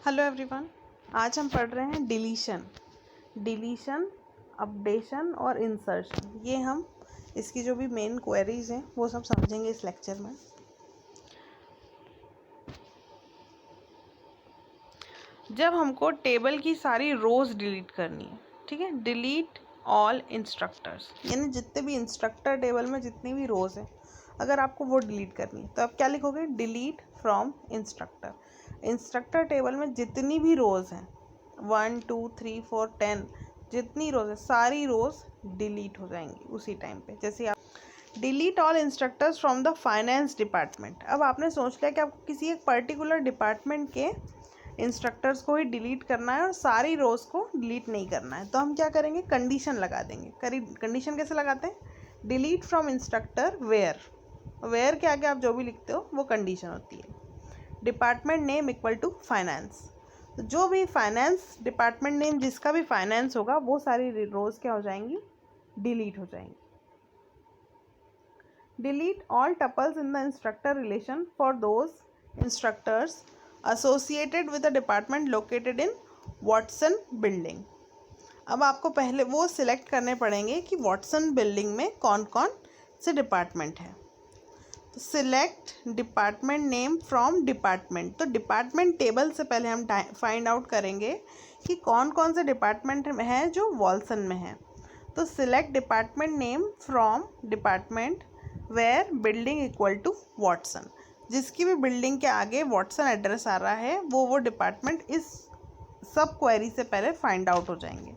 Hello everyone. आज हम पढ़ रहे हैं डिलीशन, अपडेशन और इंसर्शन। ये हम इसकी जो भी मेन क्वेरीज हैं वो सब समझेंगे इस लेक्चर में। जब हमको टेबल की सारी रोज डिलीट करनी है, ठीक है, डिलीट ऑल इंस्ट्रक्टर्स, यानी जितने भी इंस्ट्रक्टर टेबल में जितनी भी रोज हैं अगर आपको वो डिलीट करनी है तो आप क्या लिखोगे? Delete from instructor. Instructor table में जितनी भी रोज हैं 1 2 3 4 10 जितनी रोज है सारी रोज डिलीट हो जाएंगी उसी टाइम पे। जैसे आप delete all instructors from the finance department. अब आपने सोच लिया कि आपको किसी एक पर्टिकुलर डिपार्टमेंट के इंस्ट्रक्टर्स को ही डिलीट करना है और सारी रोज को डिलीट नहीं करना है, तो हम क्या करेंगे? कंडीशन लगा देंगे। कंडीशन कैसे लगाते हैं? डिलीट फ्रॉम इंस्ट्रक्टर वेयर के आगे आप जो भी लिखते हो वो कंडीशन होती है। Department name equal to finance, तो जो भी फाइनेंस डिपार्टमेंट नेम जिसका भी फाइनेंस होगा वो सारी रोज क्या हो जाएंगी? डिलीट हो जाएंगी। Delete all tuples in the instructor relation for those instructors associated with a department located in Watson building. अब आपको पहले वो सिलेक्ट करने पड़ेंगे कि वॉटसन बिल्डिंग में कौन कौन से डिपार्टमेंट है। तो select department name from department, तो डिपार्टमेंट टेबल से पहले हम फाइंड आउट करेंगे कि कौन कौन से डिपार्टमेंट हैं जो वॉल्सन में है। तो select department name from department where building equal to Watson, जिसकी भी बिल्डिंग के आगे वॉटसन एड्रेस आ रहा है वो डिपार्टमेंट इस सब क्वेरी से पहले फाइंड आउट हो जाएंगे।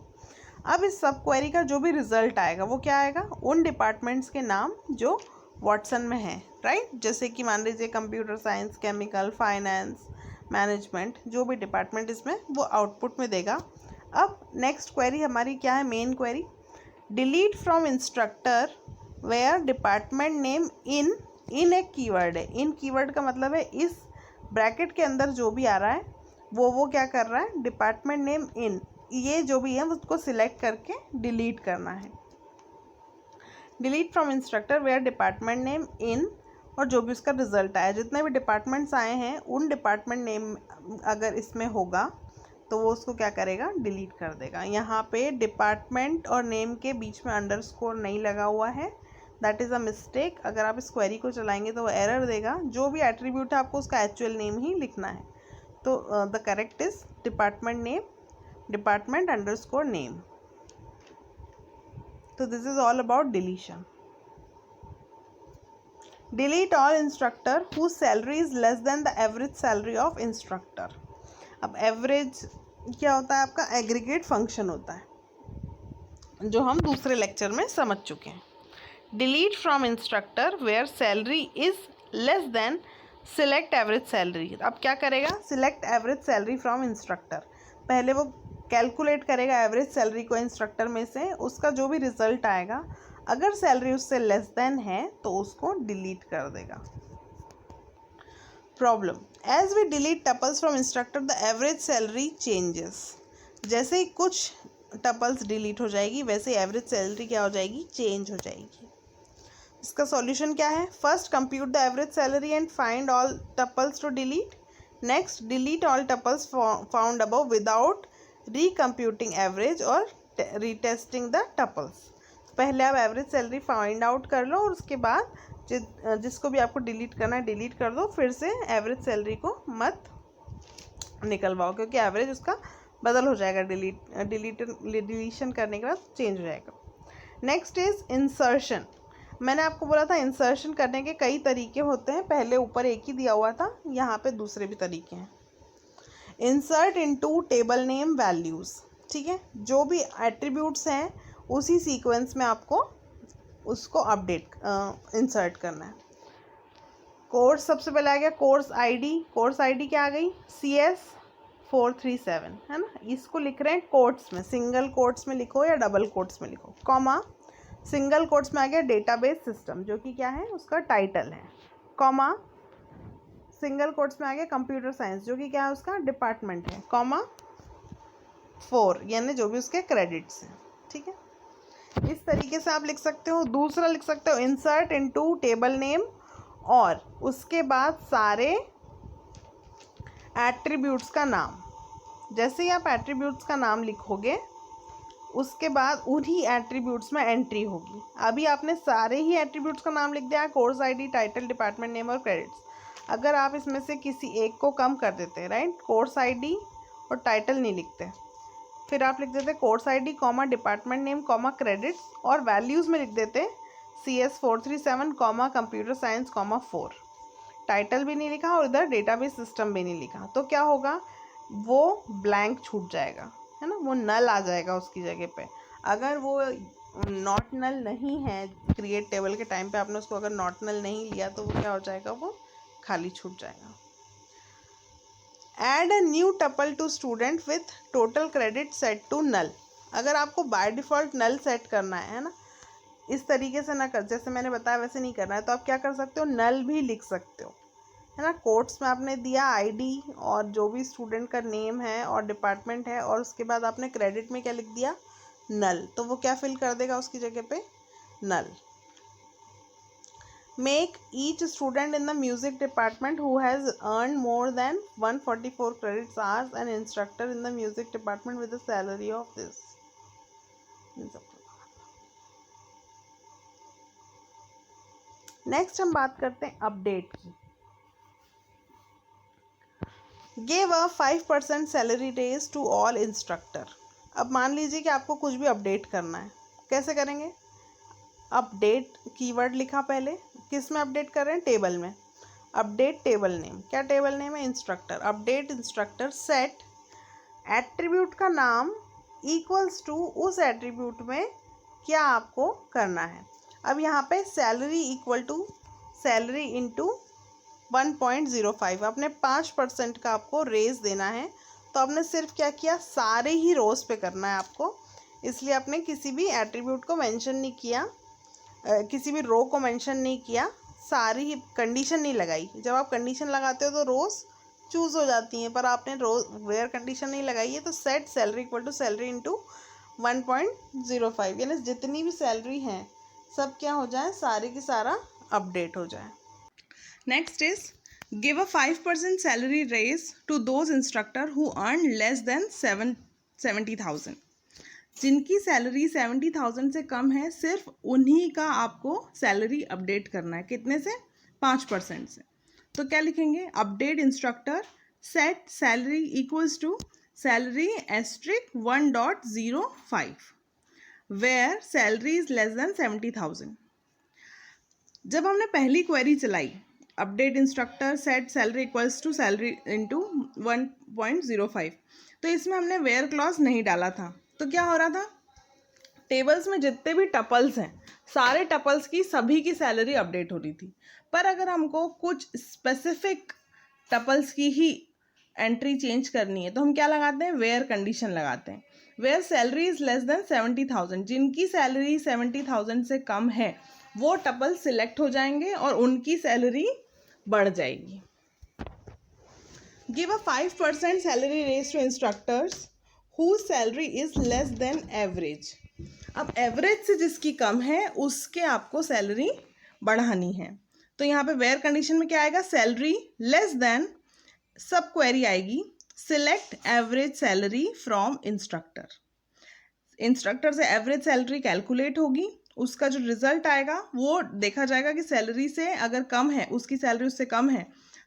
अब इस सब क्वेरी का जो भी रिजल्ट आएगा वो क्या आएगा? उन डिपार्टमेंट्स के नाम जो वॉटसन में है, राइट। जैसे कि मान लीजिए computer science, chemical, finance, management, जो भी डिपार्टमेंट इसमें वो आउटपुट में देगा। अब नेक्स्ट क्वेरी हमारी क्या है? Main query, delete from instructor where department name in एक कीवर्ड है। इन कीवर्ड का मतलब है इस ब्रैकेट के अंदर जो भी आ रहा है वो क्या कर रहा है? डिपार्टमेंट नेम इन, ये जो भी है उसको सिलेक्ट करके डिलीट करना है। Delete from instructor where department name in, और जो भी उसका रिजल्ट आया, जितने भी डिपार्टमेंट्स आए हैं उन डिपार्टमेंट नेम अगर इसमें होगा तो वो उसको क्या करेगा? डिलीट कर देगा। यहाँ पे डिपार्टमेंट और नेम के बीच में अंडरस्कोर नहीं लगा हुआ है, दैट इज़ अ मिस्टेक। अगर आप इस क्वेरी को चलाएंगे तो वो एरर देगा। जो भी एट्रीब्यूट है आपको उसका एक्चुअल नेम ही लिखना है। तो the correct is department name, department underscore name. तो this is all about deletion. Delete all instructor whose salary is less than the average salary of instructor. अब एवरेज क्या होता है? आपका एग्रीगेट फंक्शन होता है जो हम दूसरे लेक्चर में समझ चुके हैं। Delete from instructor where salary is less than select average salary. अब क्या करेगा? Select average salary from instructor, पहले वो कैलकुलेट करेगा एवरेज सैलरी को इंस्ट्रक्टर में से, उसका जो भी रिजल्ट आएगा अगर सैलरी उससे लेस देन है तो उसको डिलीट कर देगा। Problem, as we delete tuples from instructor the average salary changes. जैसे ही कुछ टपल्स डिलीट हो जाएगी वैसे एवरेज सैलरी क्या हो जाएगी? चेंज हो जाएगी। इसका सॉल्यूशन क्या है? First compute the average salary and find all tuples to delete. Next delete all tuples found above without recomputing average और रीटेस्टिंग द टपल्स। पहले आप एवरेज सैलरी फाइंड आउट कर लो और उसके बाद जिसको भी आपको डिलीट करना है डिलीट कर दो, फिर से एवरेज सैलरी को मत निकलवाओ क्योंकि एवरेज उसका बदल हो जाएगा, डिलीशन करने के बाद चेंज हो जाएगा। Next is insertion. मैंने आपको बोला था इंसर्शन करने के कई तरीके होते हैं, पहले ऊपर एक ही दिया हुआ था, यहाँ पे दूसरे भी तरीके हैं। Insert into table name values, ठीक है, जो भी एट्रीब्यूट्स हैं उसी सीक्वेंस में आपको उसको अपडेट इंसर्ट करना है। कोर्स सबसे पहले आ गया कोर्स आईडी। कोर्स आईडी क्या आ गई? CS437 है ना। इसको लिख रहे हैं कोट्स में, सिंगल कोट्स में लिखो या डबल कोट्स में लिखो, कॉमा सिंगल कोट्स में आ गया डेटाबेस सिस्टम जो कि क्या है? उसका टाइटल है, कॉमा सिंगल कोट्स में आ गया कंप्यूटर साइंस जो कि क्या है? उसका डिपार्टमेंट है, कॉमा 4 यानी जो भी उसके क्रेडिट्स हैं, ठीक है। इस तरीके से आप लिख सकते हो। दूसरा लिख सकते हो इंसर्ट इनटू टेबल नेम और उसके बाद सारे एट्रीब्यूट्स का नाम, जैसे ही आप एट्रीब्यूट्स का नाम लिखोगे उसके बाद उन्हीं एट्रीब्यूट्स में एंट्री होगी। अभी आपने सारे ही एट्रीब्यूट्स का नाम लिख दिया, course ID, title, department name और क्रेडिट्स। अगर आप इसमें से किसी एक को कम कर देते, राइट, कोर्स आईडी और टाइटल नहीं लिखते, फिर आप लिख देते course ID comma department name comma credits और वैल्यूज़ में लिख देते CS437 comma computer science comma 4। Title भी नहीं लिखा और इधर डेटाबेस सिस्टम भी नहीं लिखा, तो क्या होगा, वो ब्लैंक छूट जाएगा, है ना, वो नल आ जाएगा उसकी जगह पे। अगर वो नॉट नल नहीं है, क्रिएट टेबल के टाइम पे आपने उसको अगर नॉट नल नहीं लिया तो वो क्या हो जाएगा, वो खाली छूट जाएगा। Add a new tuple to student with total credit set to null. अगर आपको बाय डिफ़ॉल्ट नल सेट करना है ना, इस तरीके से ना कर, जैसे मैंने बताया वैसे नहीं करना है, तो आप क्या कर सकते हो, नल भी लिख सकते हो, है ना। कोट्स में आपने दिया आईडी और जो भी स्टूडेंट का नेम है और डिपार्टमेंट है, और उसके बाद आपने क्रेडिट में क्या लिख दिया, नल, तो वो क्या फिल कर देगा उसकी जगह पे, null. Make each student in the music department who has earn more than 144 credits hours an instructor in the music department with the salary of this. Next हम बात करते हैं अपडेट की। Give a 5% salary raise to all instructor. अब मान लीजिए कि आपको कुछ भी अपडेट करना है, कैसे करेंगे, अपडेट कीवर्ड लिखा पहले, किस में अपडेट कर रहे हैं, टेबल में, अपडेट टेबल नेम, क्या टेबल नेम है, instructor, update instructor, set attribute का नाम इक्वल्स टू उस एट्रीब्यूट में क्या आपको करना है। अब यहाँ पे salary equal to salary into 1.05, आपने 5% का आपको रेज देना है, तो आपने सिर्फ क्या किया, सारे ही रोज पे करना है आपको, इसलिए आपने किसी भी एट्रीब्यूट को मेंशन नहीं किया, किसी भी रो को मेंशन नहीं किया, सारी ही कंडीशन नहीं लगाई। जब आप कंडीशन लगाते हो तो रोज चूज़ हो जाती हैं, पर आपने रोज वेयर कंडीशन नहीं लगाई है, तो set salary equal to salary into 1.05, यानी जितनी भी सैलरी हैं सब क्या हो जाए, सारे की सारा अपडेट हो जाए। Next is give a 5% salary raise to those instructor who earn less than 70,000। जिनकी सैलरी 70,000 से कम है, सिर्फ उन्हीं का आपको सैलरी अपडेट करना है, कितने से, 5% से। तो क्या लिखेंगे, update instructor set salary equals to salary asterisk 1.05 where salary is less than 70,000। जब हमने पहली क्वेरी चलाई, update instructor set salary equals to salary into 1.05, तो इसमें हमने वेयर क्लॉज नहीं डाला था, तो क्या हो रहा था, टेबल्स में जितने भी टपल्स हैं, सारे टपल्स की सभी की सैलरी अपडेट हो रही थी। पर अगर हमको कुछ स्पेसिफिक टपल्स की ही एंट्री चेंज करनी है, तो हम क्या लगाते हैं, वेयर कंडीशन लगाते हैं, where salary is less than 70,000, जिनकी सैलरी 70,000 से कम है वो टपल सिलेक्ट हो जाएंगे और उनकी सैलरी बढ़ जाएगी। Give a 5% salary raise to instructors whose salary is less than average. अब एवरेज से जिसकी कम है उसके आपको सैलरी बढ़ानी है, तो यहाँ पे वेयर कंडीशन में क्या आएगा, सैलरी लेस देन, सब क्वेरी आएगी select average salary from instructor. Instructor से एवरेज सैलरी कैलकुलेट होगी, उसका जो रिजल्ट आएगा वो देखा जाएगा कि सैलरी से अगर कम है, उसकी सैलरी उससे कम है,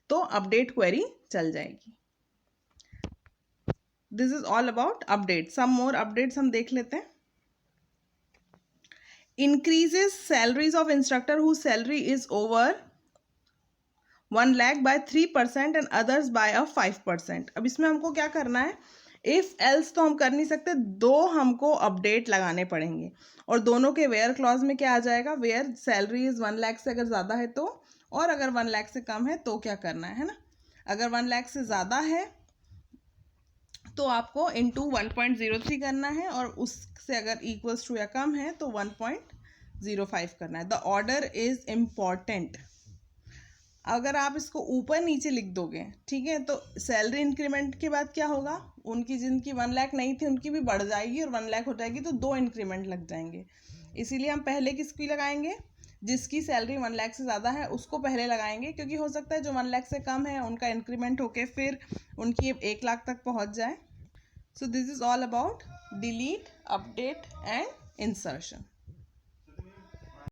तो अपडेट क्वेरी चल जाएगी। This is all about update. Some more updates हम देख लेते हैं। Increases salaries of instructor who salary is over 1 lakh by 3% and others by 5%। अब इसमें हमको क्या करना है, इफ एल्स तो हम कर नहीं सकते, दो हमको अपडेट लगाने पड़ेंगे, और दोनों के वेयर क्लॉज में क्या आ जाएगा, वेयर सैलरी इज 1 लाख से अगर ज़्यादा है तो, और अगर 1 लाख से कम है तो क्या करना है ना। अगर 1 लाख से ज़्यादा है तो आपको इंटू 1.03 करना है, और उससे अगर इक्वल्स टू या कम है तो 1.05 करना है। The order is important. अगर आप इसको ऊपर नीचे लिख दोगे, ठीक है, तो सैलरी इंक्रीमेंट के बाद क्या होगा, उनकी जिनकी 1 लाख नहीं थी उनकी भी बढ़ जाएगी और 1 लाख हो जाएगी, तो 2 इंक्रीमेंट लग जाएंगे। इसीलिए हम पहले किसकी लगाएंगे, जिसकी सैलरी 1 लाख से ज़्यादा है उसको पहले लगाएंगे, क्योंकि हो सकता है जो 1 लाख से कम है उनका इंक्रीमेंट होके फिर उनकी 1 लाख तक पहुंच जाए। So this is all about delete, update and insertion.